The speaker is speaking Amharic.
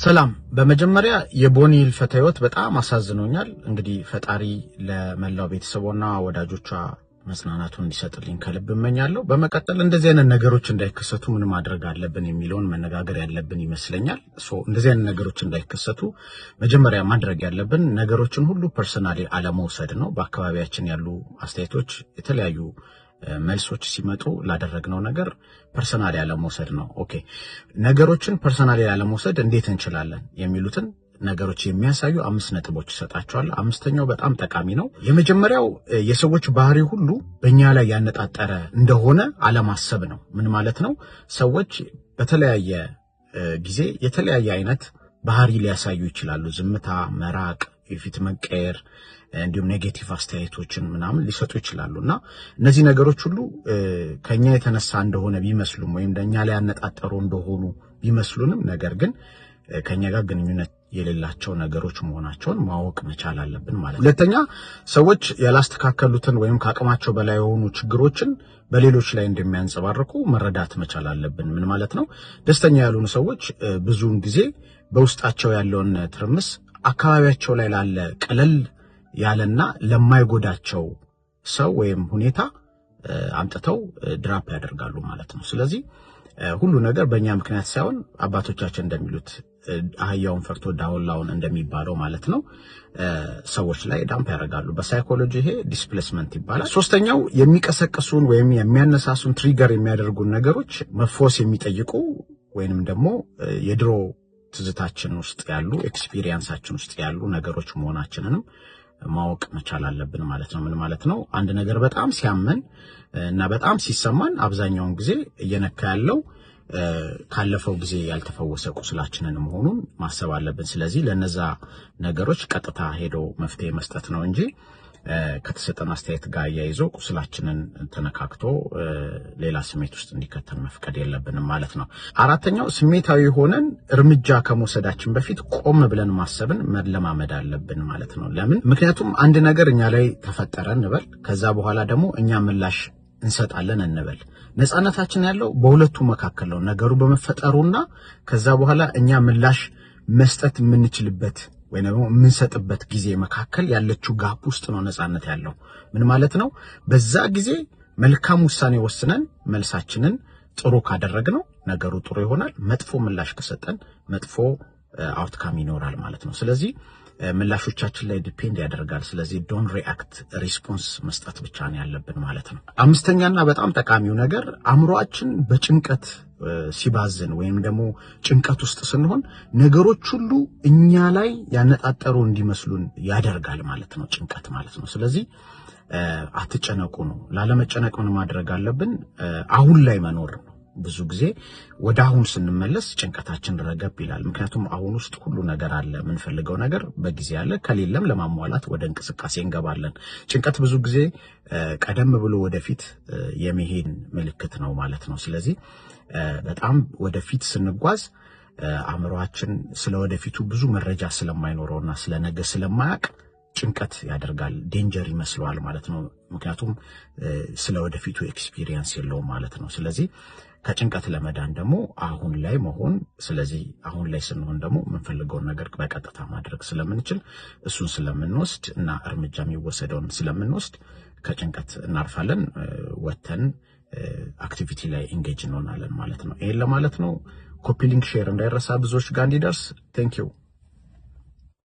ሰላም በመጀመሪያ የቦኒ ህልፈተ ህይወት በጣም አሳዝኖኛል። እንግዲህ ፈጣሪ ለመላው ቤተሰቦና ወዳጆቿ መጽናናቱን እንዲሰጥልኝ ከልብ እመኛለሁ። በመቀጠል እንደዚህ አይነት ነገሮች እንዳይከሰቱ ምን ማድረግ አለብን የሚለውን መነጋገር ያለብን ይመስለኛል። እንደዚህ አይነት ነገሮች እንዳይከሰቱ መጀመሪያ ማድረግ ያለብን ነገሮችን ሁሉ ፐርሰናሊ አለመውሰድ ነው። በአካባቢያችን ያሉ አስተያየቶች የተለያዩ መልሶች ሲመጡ ላደረግነው ነገር ፐርሰናሊ አለመውሰድ ነው። ኦኬ ነገሮችን ፐርሰናሊ አለመውሰድ እንዴት እንችላለን የሚሉትን ነገሮች የሚያሳዩ 5 ነጥቦች ሰጣቸዋለሁ። አምስተኛው በጣም ጠቃሚ ነው። የመጀመሪያው የሰዎች ባህሪ ሁሉ በእኛ ላይ ያነጣጠረ እንደሆነ አለማሰብ ነው። ምን ማለት ነው? ሰዎች በተለያየ ጊዜ የተለያየ አይነት ባህሪ ሊያሳዩ ይችላሉ። ዝምታ፣ መራቅ፣ የፊት መቀየር እንዲሁም ኔጌቲቭ አስተያየቶችን ምናምን ሊሰጡ ይችላሉና እነዚህ ነገሮች ሁሉ ከኛ የተነሳ እንደሆነ ቢመስሉም ወይም ለኛ ላይ ያነጣጠሩ እንደሆኑ ቢመስሉንም ነገር ግን ከኛ ጋር ግንኙነት የሌላቸው ነገሮች መሆናቸውን ማወቅ መቻል አለብን ማለት ነው። ሁለተኛ ሰዎች ያላስተካከሉትን ወይም ከአቅማቸው በላይ የሆኑ ችግሮችን በሌሎች ላይ እንደሚያንጸባርቁ መረዳት መቻል አለብን። ምን ማለት ነው? ደስተኛ ያልሆኑ ሰዎች ብዙውን ጊዜ በውስጣቸው ያለውን ትርምስ አካባቢያቸው ላይ ላለ ቀለል ያለና ለማይጎዳቸው ሰው ወይም ሁኔታ አምጥተው ድራፕ ያደርጋሉ ማለት ነው። ስለዚህ ሁሉ ነገር በእኛ ምክንያት ሳይሆን አባቶቻችን እንደሚሉት አህያውን ፈርቶ ዳውላውን እንደሚባለው ማለት ነው ሰዎች ላይ ዳምፕ ያደርጋሉ። በሳይኮሎጂ ይሄ ዲስፕሌስመንት ይባላል። ሶስተኛው የሚቀሰቅሱን ወይም የሚያነሳሱን ትሪገር የሚያደርጉን ነገሮች መፎስ የሚጠይቁ ወይንም ደግሞ የድሮ ትዝታችን ውስጥ ያሉ ኤክስፒሪየንሳችን ውስጥ ያሉ ነገሮች መሆናችንንም ማወቅ መቻል አለብን ማለት ነው። ምን ማለት ነው? አንድ ነገር በጣም ሲያመን እና በጣም ሲሰማን አብዛኛውን ጊዜ እየነካ ያለው ካለፈው ጊዜ ያልተፈወሰ ቁስላችንን መሆኑን ማሰብ አለብን። ስለዚህ ለነዛ ነገሮች ቀጥታ ሄዶ መፍትሄ መስጠት ነው እንጂ ከተሰጠን አስተያየት ጋር ያይዞ ቁስላችንን ተነካክቶ ሌላ ስሜት ውስጥ እንዲከተን መፍቀድ የለብንም ማለት ነው። አራተኛው ስሜታዊ ሆነን እርምጃ ከመውሰዳችን በፊት ቆም ብለን ማሰብን መለማመድ አለብን ማለት ነው። ለምን? ምክንያቱም አንድ ነገር እኛ ላይ ተፈጠረ እንበል፣ ከዛ በኋላ ደግሞ እኛ ምላሽ እንሰጣለን እንበል። ነፃነታችን ያለው በሁለቱ መካከል ነው። ነገሩ በመፈጠሩና ከዛ በኋላ እኛ ምላሽ መስጠት የምንችልበት ወይ ደግሞ የምንሰጥበት ጊዜ መካከል ያለችው ጋፕ ውስጥ ነው ነፃነት ያለው። ምን ማለት ነው? በዛ ጊዜ መልካም ውሳኔ ወስነን መልሳችንን ጥሩ ካደረግነው ነገሩ ጥሩ ይሆናል። መጥፎ ምላሽ ከሰጠን መጥፎ አውትካም ይኖራል ማለት ነው። ስለዚህ ምላሾቻችን ላይ ዲፔንድ ያደርጋል። ስለዚህ ዶን ሪአክት ሪስፖንስ መስጠት ብቻ ነው ያለብን ማለት ነው። አምስተኛና በጣም ጠቃሚው ነገር አእምሮአችን በጭንቀት ሲባዝን ወይም ደግሞ ጭንቀት ውስጥ ስንሆን ነገሮች ሁሉ እኛ ላይ ያነጣጠሩ እንዲመስሉን ያደርጋል ማለት ነው ጭንቀት ማለት ነው። ስለዚህ አትጨነቁ ነው። ላለመጨነቅ ምን ማድረግ አለብን? አሁን ላይ መኖር ነው። ብዙ ጊዜ ወደ አሁን ስንመለስ ጭንቀታችን ረገብ ይላል። ምክንያቱም አሁን ውስጥ ሁሉ ነገር አለ። የምንፈልገው ነገር በጊዜ አለ። ከሌለም ለማሟላት ወደ እንቅስቃሴ እንገባለን። ጭንቀት ብዙ ጊዜ ቀደም ብሎ ወደፊት የመሄድ ምልክት ነው ማለት ነው። ስለዚህ በጣም ወደፊት ስንጓዝ አእምሮአችን ስለወደፊቱ ብዙ መረጃ ስለማይኖረውና ስለነገ ስለማያውቅ ጭንቀት ያደርጋል። ዴንጀር ይመስለዋል ማለት ነው። ምክንያቱም ስለወደፊቱ ኤክስፒሪየንስ የለውም ማለት ነው። ስለዚህ ከጭንቀት ለመዳን ደግሞ አሁን ላይ መሆን፣ ስለዚህ አሁን ላይ ስንሆን ደግሞ የምንፈልገውን ነገር በቀጥታ ማድረግ ስለምንችል እሱን ስለምንወስድ እና እርምጃ የሚወሰደውን ስለምንወስድ ከጭንቀት እናርፋለን። ወተን አክቲቪቲ ላይ ኢንጌጅ እንሆናለን ማለት ነው። ይሄን ለማለት ነው። ኮፒ ሊንክ ሼር እንዳይረሳ ብዙዎች ጋር እንዲደርስ። ቴንክ ዩ